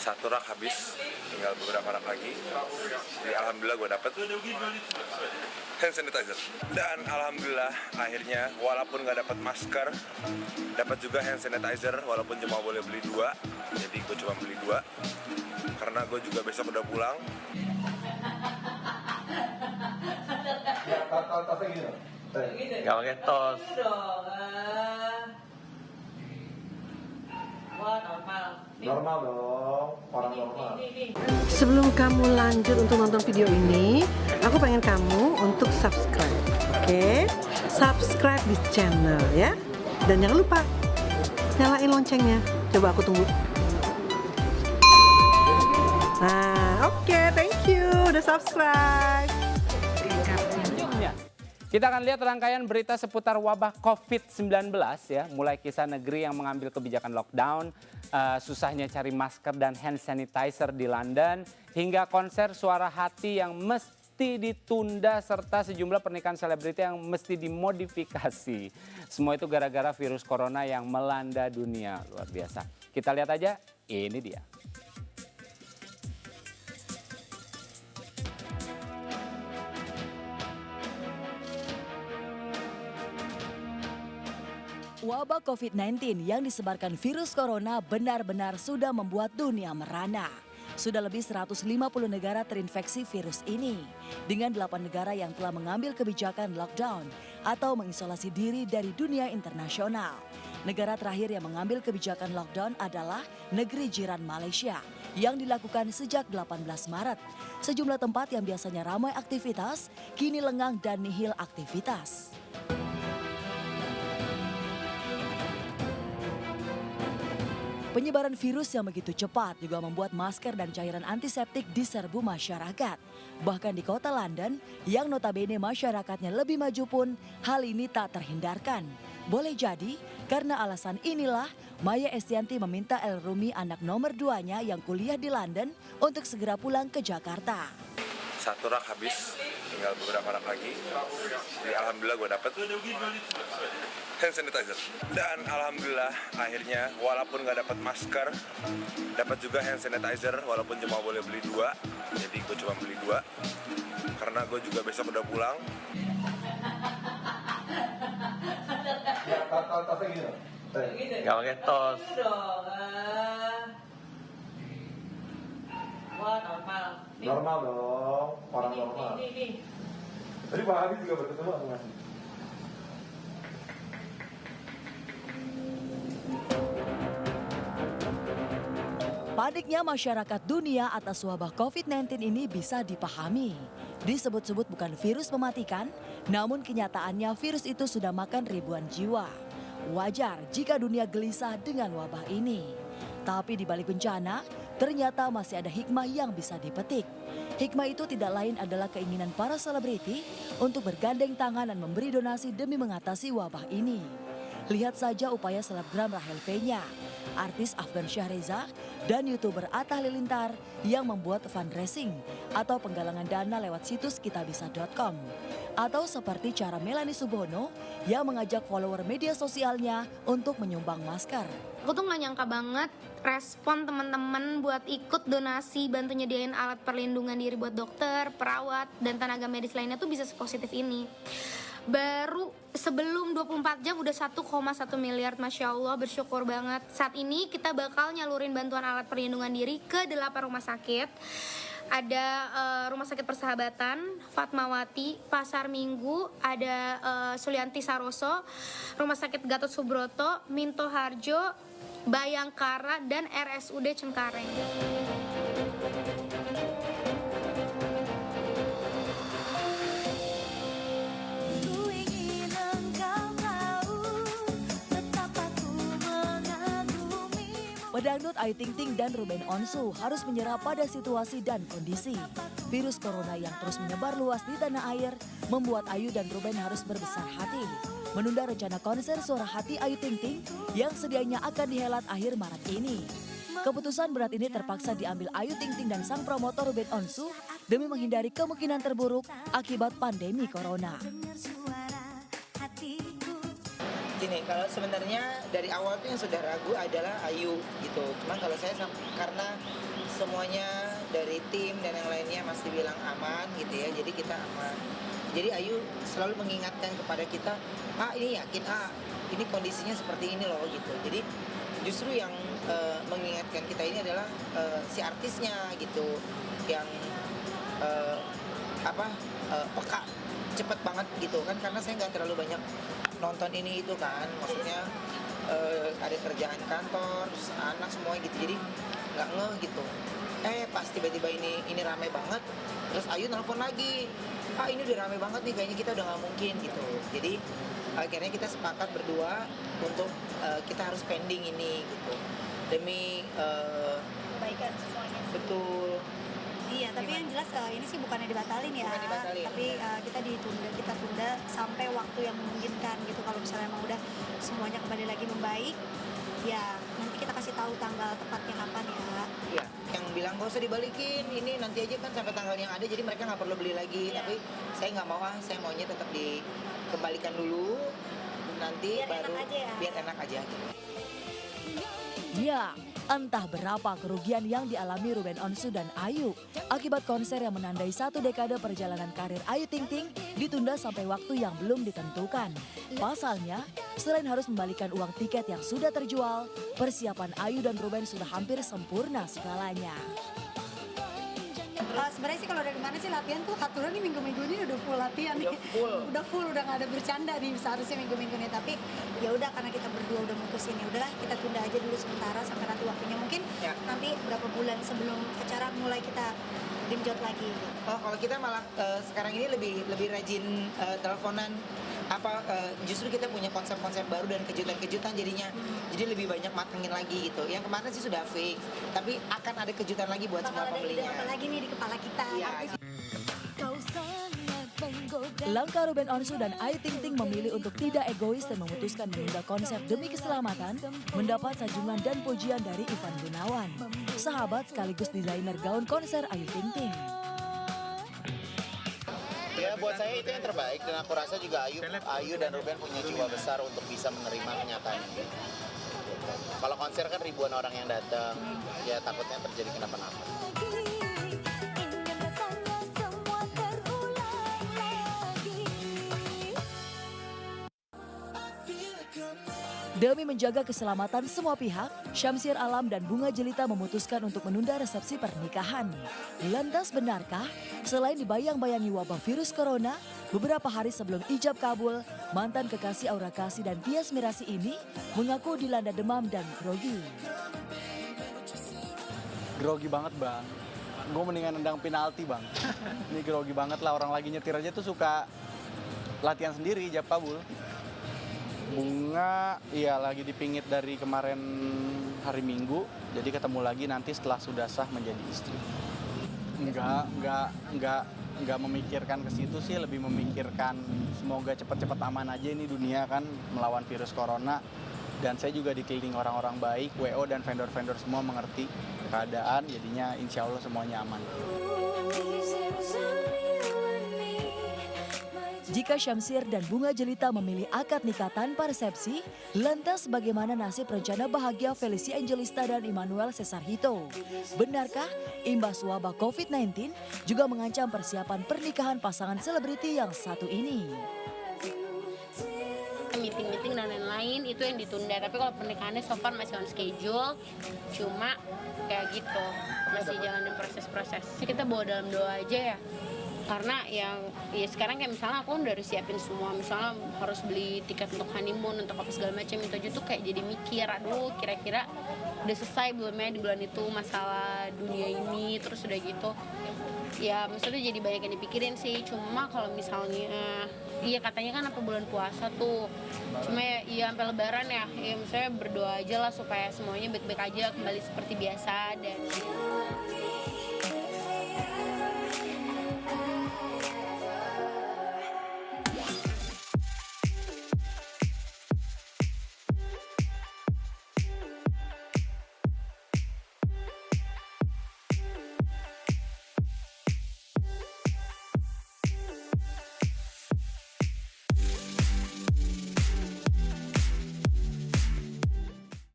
Satu rak habis, tinggal beberapa rak lagi. Jadi alhamdulillah gue dapet hand sanitizer. Dan alhamdulillah akhirnya walaupun nggak dapat masker, dapat juga hand sanitizer walaupun cuma boleh beli 2. Jadi gue cuma beli 2 karena gue juga besok udah pulang. Ya, tasnya gini loh. Gak pakai tos. Wah, normal. Normal dong, orang normal. Sebelum kamu lanjut untuk nonton video ini, aku pengen kamu untuk subscribe, oke? Subscribe di channel ya, dan jangan lupa nyalain loncengnya. Coba aku tunggu. Nah, oke, thank you udah subscribe. Kita akan lihat rangkaian berita seputar wabah COVID-19 ya. Mulai kisah negeri yang mengambil kebijakan lockdown, susahnya cari masker dan hand sanitizer di London, hingga konser Suara Hati yang mesti ditunda serta sejumlah pernikahan selebriti yang mesti dimodifikasi. Semua itu gara-gara virus corona yang melanda dunia. Luar biasa. Kita lihat aja, ini dia. Wabah COVID-19 yang disebarkan virus corona benar-benar sudah membuat dunia merana. Sudah lebih 150 negara terinfeksi virus ini, dengan 8 negara yang telah mengambil kebijakan lockdown atau mengisolasi diri dari dunia internasional. Negara terakhir yang mengambil kebijakan lockdown adalah negeri jiran Malaysia yang dilakukan sejak 18 Maret. Sejumlah tempat yang biasanya ramai aktivitas, kini lengang dan nihil aktivitas. Penyebaran virus yang begitu cepat juga membuat masker dan cairan antiseptik diserbu masyarakat. Bahkan di kota London, yang notabene masyarakatnya lebih maju pun, hal ini tak terhindarkan. Boleh jadi, karena alasan inilah, Maya Estianti meminta El Rumi anak nomor 2-nya yang kuliah di London untuk segera pulang ke Jakarta. Satu rak habis, tinggal beberapa rak lagi. Jadi alhamdulillah gue dapet hand sanitizer. Dan alhamdulillah akhirnya walaupun nggak dapat masker, dapat juga hand sanitizer walaupun cuma boleh beli 2. Jadi gue cuma beli 2 karena gue juga besok udah pulang. Ya, tasnya gini loh. Gak pakai tos. Wah, normal. Normal dong, orang normal. Tadi Pak Habib juga bertemu aku ngasih. Paniknya masyarakat dunia atas wabah COVID-19 ini bisa dipahami. Disebut-sebut bukan virus mematikan, namun kenyataannya virus itu sudah makan ribuan jiwa. Wajar jika dunia gelisah dengan wabah ini. Tapi di balik bencana, ternyata masih ada hikmah yang bisa dipetik. Hikmah itu tidak lain adalah keinginan para selebriti untuk bergandeng tangan dan memberi donasi demi mengatasi wabah ini. Lihat saja upaya selebgram Rahel V-nya, artis Afgan Syahreza, dan YouTuber Atta Halilintar yang membuat fundraising atau penggalangan dana lewat situs kitabisa.com. Atau seperti cara Melanie Subono yang mengajak follower media sosialnya untuk menyumbang masker. Aku tuh gak nyangka banget respon teman-teman buat ikut donasi bantu nyediain alat perlindungan diri buat dokter, perawat, dan tenaga medis lainnya tuh bisa sepositif ini. Baru sebelum 24 jam udah 1,1 miliar, Masya Allah, bersyukur banget. Saat ini kita bakal nyalurin bantuan alat perlindungan diri ke 8 rumah sakit. Ada Rumah Sakit Persahabatan, Fatmawati, Pasar Minggu, ada Sulianti Saroso, Rumah Sakit Gatot Subroto, Minto Harjo, Bayangkara, dan RSUD Cengkareng. Pedangdut Ayu Ting Ting dan Ruben Onsu harus menyerah pada situasi dan kondisi. Virus corona yang terus menyebar luas di tanah air membuat Ayu dan Ruben harus berbesar hati. Menunda rencana konser Suara Hati Ayu Ting Ting yang sedianya akan dihelat akhir Maret ini. Keputusan berat ini terpaksa diambil Ayu Ting Ting dan sang promotor Ruben Onsu demi menghindari kemungkinan terburuk akibat pandemi corona. Gini, kalau sebenarnya dari awal tuh yang sudah ragu adalah Ayu gitu. Cuman kalau saya karena semuanya dari tim dan yang lainnya masih bilang aman gitu ya, jadi kita aman. Jadi Ayu selalu mengingatkan kepada kita, ini yakin ini kondisinya seperti ini loh gitu. Jadi justru yang mengingatkan kita ini adalah si artisnya gitu, yang peka cepet banget gitu kan, karena saya nggak terlalu banyak nonton ini itu kan, maksudnya ada kerjaan kantor, terus anak semua gitu, jadi nggak ngeh gitu. Pas tiba-tiba ini rame banget, terus Ayu nelfon lagi, ini udah rame banget nih, kayaknya kita udah nggak mungkin gitu. Jadi akhirnya kita sepakat berdua untuk kita harus pending ini gitu, demi kebaikan semuanya. betul. Iya, tapi yang jelas ini sih bukannya dibatalin ya, Bukan dibatalin, tapi kita tunda sampai waktu yang memungkinkan gitu. Kalau misalnya emang udah semuanya kembali lagi membaik, ya nanti kita kasih tahu tanggal tepatnya kapan ya. Iya, yang bilang gak usah dibalikin, ini nanti aja kan sampai tanggal yang ada, jadi mereka nggak perlu beli lagi. Iya. Tapi saya nggak mau, saya maunya tetap dikembalikan dulu, nanti Biar baru enak aja ya. biar enak aja gitu. Ya, entah berapa kerugian yang dialami Ruben Onsu dan Ayu akibat konser yang menandai 1 dekade perjalanan karir Ayu Ting Ting ditunda sampai waktu yang belum ditentukan. Pasalnya, selain harus membalikan uang tiket yang sudah terjual, persiapan Ayu dan Ruben sudah hampir sempurna segalanya. Sebenarnya sih kalau dari kemarin sih latihan tuh aturan nih minggu-minggu ini udah full latihan nih. Udah full. Udah nggak ada bercanda nih seharusnya minggu-minggu ini. Tapi ya udah, karena kita berdua udah mutusin, ya udahlah kita tunda aja dulu sementara sampai nanti waktunya. Mungkin nanti berapa bulan sebelum acara mulai kita genjot lagi. Oh, kalau kita malah sekarang ini lebih rajin teleponan. Justru kita punya konsep-konsep baru dan kejutan-kejutan jadinya. Jadi lebih banyak matengin lagi gitu. Yang kemarin sih sudah fix, tapi akan ada kejutan lagi buat semua Bakal ada ide pembelinya. apa lagi nih di kepala kita. Iya. Langkah Ruben Onsu dan Ayu Ting Ting memilih untuk tidak egois dan memutuskan menunda konsep demi keselamatan mendapat sanjungan dan pujian dari Ivan Gunawan, sahabat sekaligus desainer gaun konser Ayu Ting Ting. Ya buat saya itu yang terbaik, dan aku rasa juga Ayu dan Ruben punya jiwa besar untuk bisa menerima kenyataan ini. Kalau konser kan ribuan orang yang datang, ya takutnya terjadi kenapa-napa. Demi menjaga keselamatan semua pihak, Syamsir Alam dan Bunga Jelita memutuskan untuk menunda resepsi pernikahan. Lantas benarkah, selain dibayang-bayangi wabah virus corona, beberapa hari sebelum ijab kabul, mantan kekasih Aura Kasih dan Tias Mirasih ini mengaku dilanda demam dan grogi. Grogi banget bang, gue mendingan nendang penalti bang. Ini grogi banget lah, orang lagi nyetir aja tuh suka latihan sendiri ijab kabul. Bunga, iya lagi dipingit dari kemarin hari Minggu, jadi ketemu lagi nanti setelah sudah sah menjadi istri. Enggak memikirkan ke situ sih, lebih memikirkan semoga cepat-cepat aman aja ini dunia kan melawan virus corona. Dan saya juga dikelilingi orang-orang baik, WO dan vendor-vendor semua mengerti keadaan, jadinya insya Allah semuanya aman. Jika Syamsir dan Bunga Jelita memilih akad nikah tanpa resepsi, lantas bagaimana nasib rencana bahagia Felicia Angelista dan Immanuel Cesar Hito? Benarkah imbas wabah COVID-19 juga mengancam persiapan pernikahan pasangan selebriti yang satu ini? Meeting-meeting dan lain-lain itu yang ditunda, tapi kalau pernikahannya so far masih on schedule, cuma kayak gitu, masih jalanin proses-proses. Kita bawa dalam doa aja ya. Karena ya sekarang kayak misalnya aku udah harus siapin semua, misalnya harus beli tiket untuk honeymoon, untuk apa segala macam itu aja tuh kayak jadi mikir, aduh kira-kira udah selesai belum ya di bulan itu masalah dunia ini, terus udah gitu ya maksudnya jadi banyak yang dipikirin sih. Cuma kalau misalnya iya katanya kan apa bulan puasa tuh, cuma ya sampai lebaran ya misalnya berdoa aja lah supaya semuanya baik-baik aja, kembali seperti biasa. Dan